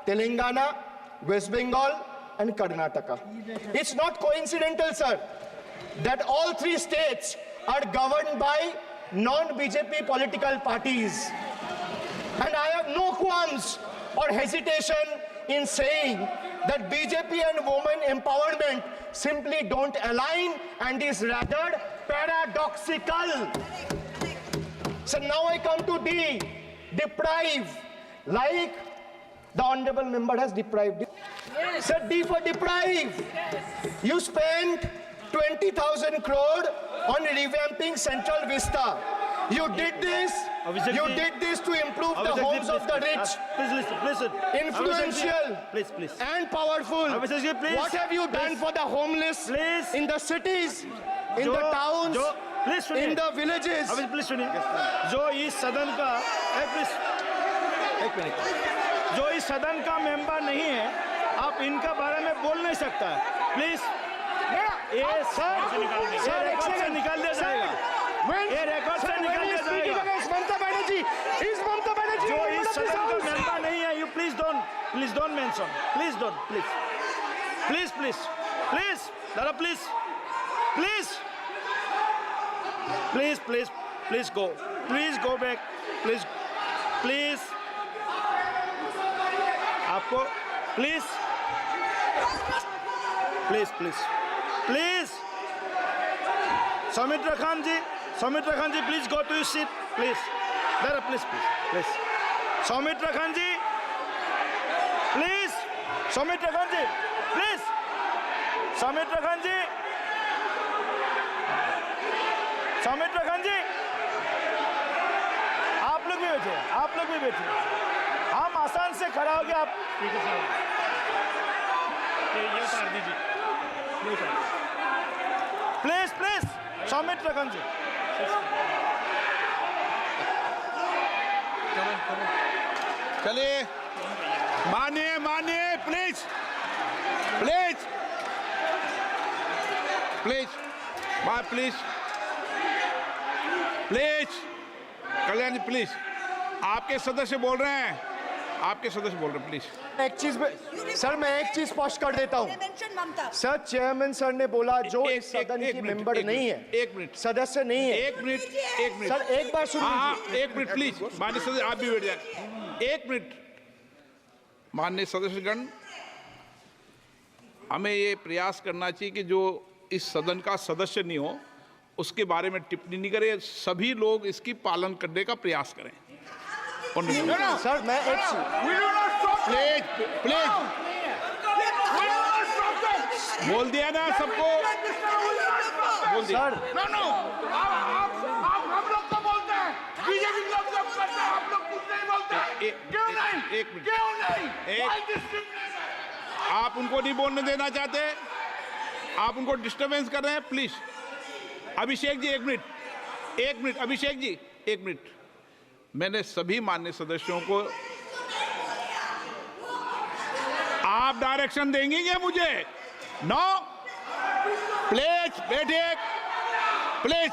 Telangana, West Bengal, and Karnataka. It's not coincidental, sir, that all three states are governed by non-BJP political parties. And I have no qualms or hesitation in saying that BJP and women empowerment simply don't align and is rather paradoxical. So now I come to D, deprive, like the honorable member has deprived. Yes. So D for deprive. Yes. You spent 20,000 crore on revamping Central Vista. You did this. You did this to improve the homes of the rich. Please listen. Influential please. and powerful. What have you done for the homeless in the cities, in the towns, in the villages? Please सुनिए. जो इस सदन का एक minute. जो इस सदन का मेंबर नहीं है, आप इनका बारे में बोल नहीं सकता. प्लीज. ये सर रिकॉर्ड से निकाल दिया जाएगा. ये रिकॉर्ड से निकाल दिया जाएगा. ममता बनर्जी जो इस सदन का मेंबर नहीं है, you please don't mention. Please don't. Dara, please go. Please go back. Please. आपको please. Soumitra Khan ji, please go to your seat, please. Dara, please. Soumitra Khan ji, please. Soumitra Khan जी, आप लोग भी बैठे. हम आसान से खड़ा हो गया. आप ठीक है सर. ये उतार दीजिए. प्लीज. सौमित्र खान जी. चलिए. मानिए प्लीज. Kalyan ji please. आपके सदस्य बोल रहे हैं. प्लीज. एक चीज सर, मैं एक चीज स्पष्ट कर देता हूँ. सर, चेयरमैन सर ने बोला जो इस सदन की मेंबर नहीं है, एक मिनट, सदस्य नहीं है. एक मिनट सर, एक बार सुनिए. हाँ, एक मिनट प्लीज. माननीय सदस्य आप भी बैठ जाए. एक मिनट. माननीय सदस्यगण, हमें ये प्रयास करना चाहिए कि जो इस सदन का सदस्य नहीं हो उसके बारे में टिप्पणी नहीं करे. सभी लोग इसकी पालन करने का प्रयास करें. सर, मैं एक प्लीज बोल दिया ना सबको. बोल दिया. सर, हम लोग तो बोलते हैं, बीजेपी लोग जब करते हैं, आप लोग कुछ नहीं बोलते. क्यों नहीं? एक मिनट. आप उनको नहीं बोलने देना चाहते. आप उनको डिस्टर्बेंस कर रहे हैं. प्लीज. अभिषेक जी एक मिनट. अभिषेक जी एक मिनट. मैंने सभी माननीय सदस्यों को आप डायरेक्शन देंगे क्या मुझे? नो. प्लीज बैठिए. प्लीज.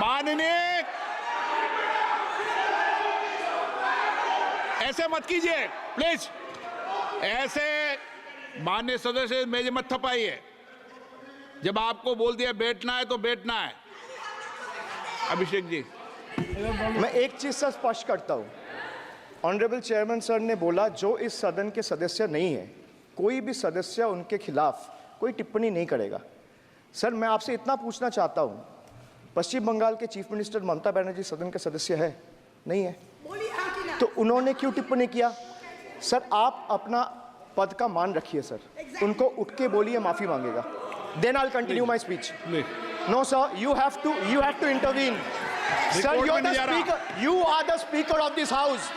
माननीय, ऐसे मत कीजिए प्लीज. ऐसे माननीय सदस्य मेरे मत थपाइए. जब आपको बोल दिया बैठना है तो बैठना है. अभिषेक जी, मैं एक चीज से स्पष्ट करता हूं. ऑनरेबल चेयरमैन सर ने बोला जो इस सदन के सदस्य नहीं है, कोई भी सदस्य उनके खिलाफ कोई टिप्पणी नहीं करेगा. सर, मैं आपसे इतना पूछना चाहता हूं, पश्चिम बंगाल के चीफ मिनिस्टर ममता बनर्जी सदन के सदस्य है? नहीं है. तो उन्होंने क्यों टिप्पणी किया? सर, आप अपना पद का मान रखिए. सर, उनको उठ के बोलिए माफी मांगेगा. Then I'll continue my speech. No, sir, you have to intervene. Sir, you're the speaker. You are the speaker of this house.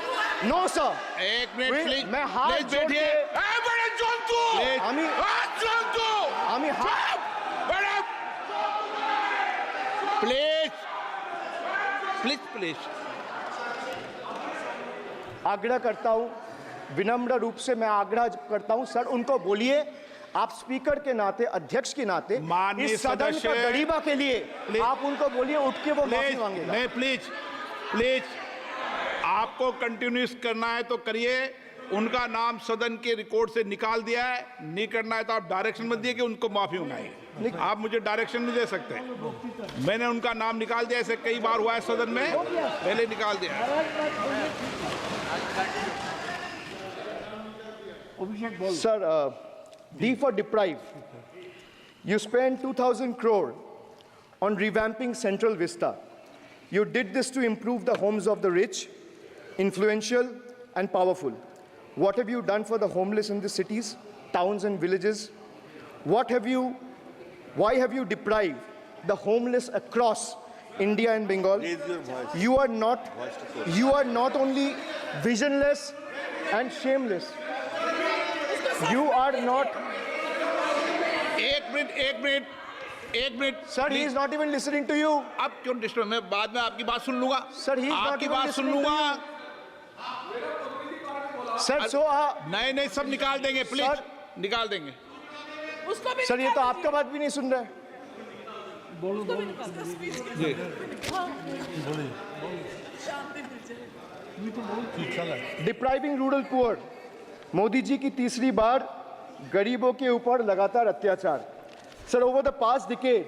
No, sir. एक मिनट प्लीज. मैं हाथ जोड़ के. प्लीज. आग्रह करता हूं, विनम्र रूप से मैं आग्रह करता हूं. सर, उनको बोलिए आप स्पीकर के नाते, अध्यक्ष के नाते इस सदन का गरिमा के लिए आप उनको बोलिए उठ के वो माफी मांगेगा. नहीं, प्लीज आपको कंटिन्यूस करना है तो करिए. उनका नाम सदन के रिकॉर्ड से निकाल दिया है। नहीं करना है तो आप डायरेक्शन मत दिए कि उनको माफी मंगाइए। आप मुझे डायरेक्शन नहीं दे सकते। मैंने उनका नाम निकाल दिया, ऐसे कई बार हुआ है सदन में, पहले निकाल दिया है। Sir, D for deprive. You spent 2,000 crore on revamping Central Vista. You did this to improve the homes of the rich, influential, and powerful. What have you done for the homeless in the cities, towns, and villages? Why have you deprived the homeless across India and Bengal? You are not only visionless and shameless. You are not. एक minute Sir, he is not even listening to you. अब क्यों disturb? मैं बाद में आपकी बात सुन लूंगा। Sir, he is not आपकी even बात सुन listening to लूंगा। Sir, so नहीं सब निकाल देंगे, प्लीज Sir. निकाल देंगे। सर ये तो आपका बात भी नहीं सुन रहा है। Depriving rural poor, Modi ji की तीसरी बार गरीबों के ऊपर लगातार अत्याचार। Sir, over the past decade,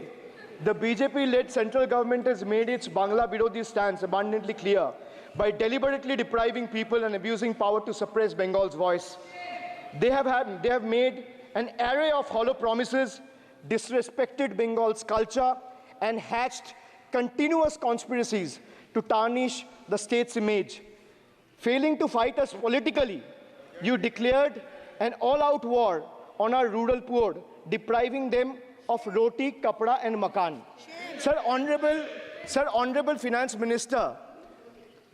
the BJP-led central government has made its Bangla Birodhi stance abundantly clear by deliberately depriving people and abusing power to suppress Bengal's voice. They have made an array of hollow promises, disrespected Bengal's culture, and hatched continuous conspiracies to tarnish the state's image. Failing to fight us politically, you declared an all-out war on our rural poor, depriving them of roti, kapda, and makan. Sir, Honorable Finance Minister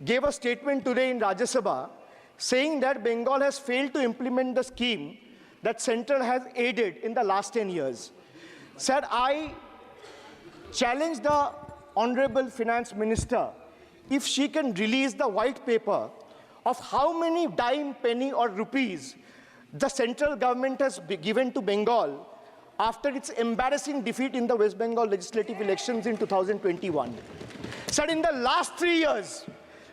gave a statement today in Rajya Sabha saying that Bengal has failed to implement the scheme that Central has aided in the last 10 years. Sir, I challenge the Honorable Finance Minister if she can release the white paper of how many dime, penny, or rupees the central government has given to Bengal after its embarrassing defeat in the West Bengal legislative elections in 2021. Sir, in the last 3 years,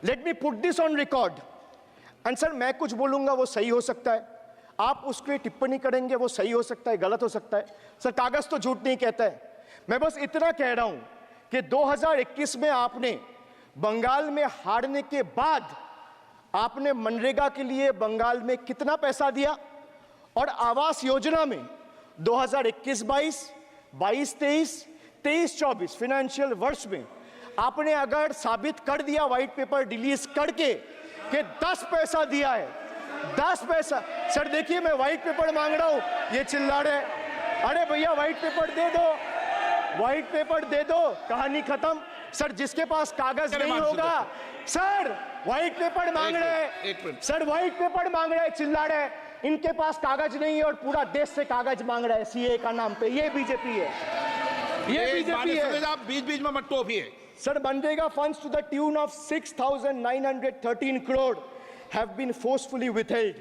let me put this on record. And sir, मैं कुछ बोलूँगा वो सही हो सकता है, आप उसके टिप्पणी करेंगे वो सही हो सकता है, गलत हो सकता है। सर, कागज तो झूठ नहीं कहता है। मैं बस इतना कह रहा हूँ कि 2021 में आपने बंगाल में हारने के बाद आपने मनरेगा के लिए बंगाल में कितना पैसा दिया, और आवास योजना में 2021-22, 22-23, 23-24 फाइनेंशियल वर्ष में आपने अगर साबित कर दिया व्हाइट पेपर रिलीज करके कि 10 पैसा दिया है, 10 पैसा। सर देखिए, मैं व्हाइट पेपर मांग रहा हूं, ये चिल्ला रहे, अरे भैया व्हाइट पेपर दे दो, व्हाइट पेपर दे दो, कहानी खत्म। सर, जिसके पास कागज नहीं होगा, सर व्हाइट पेपर मांग रहे हैं, सर व्हाइट पेपर मांग रहे हैं, चिल्ला रहे, इनके पास कागज नहीं है और पूरा देश से कागज मांग रहा है सीए का नाम पे। ये बीजेपी है, ये बीजेपी है। आप बीच-बीच में मत टोकिए। Sir, Manrega funds to the tune of 6,913 crore have been forcefully withheld,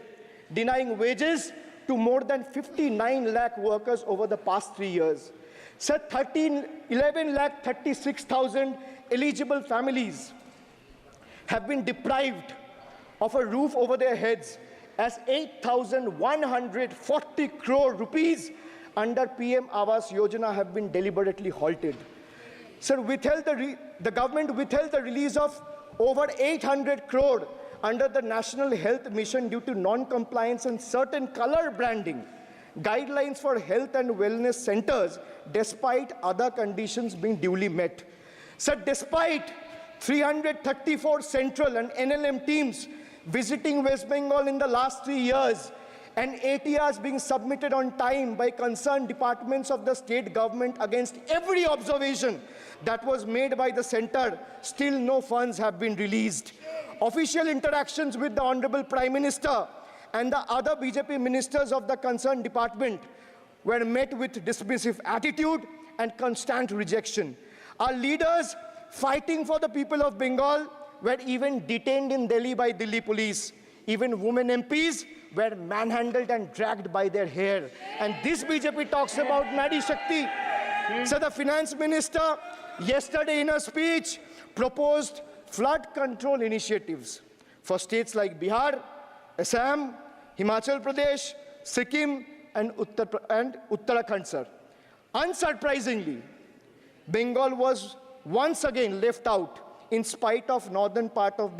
denying wages to more than 59 lakh workers over the past 3 years. Sir, 11 lakh 36,000 eligible families have been deprived of a roof over their heads as 8,140 crore rupees under PM Awas Yojana have been deliberately halted. Sir, the government withheld the release of over 800 crore under the National Health Mission due to non-compliance and certain color branding guidelines for health and wellness centers, despite other conditions being duly met. Sir, despite 334 central and NLM teams visiting West Bengal in the last 3 years, and ATRs being submitted on time by concerned departments of the state government against every observation that was made by the center, still no funds have been released. Official interactions with the Honorable Prime Minister and the other BJP ministers of the concerned department were met with dismissive attitude and constant rejection. Our leaders fighting for the people of Bengal were even detained in Delhi by Delhi police. Even women MPs were manhandled and dragged by their hair. And this BJP talks about Nari Shakti. So the finance minister yesterday in a speech proposed flood control initiatives for states like Bihar, Assam, Himachal Pradesh, Sikkim, and Uttarakhand, sir. Unsurprisingly, Bengal was once again left out in spite of northern part of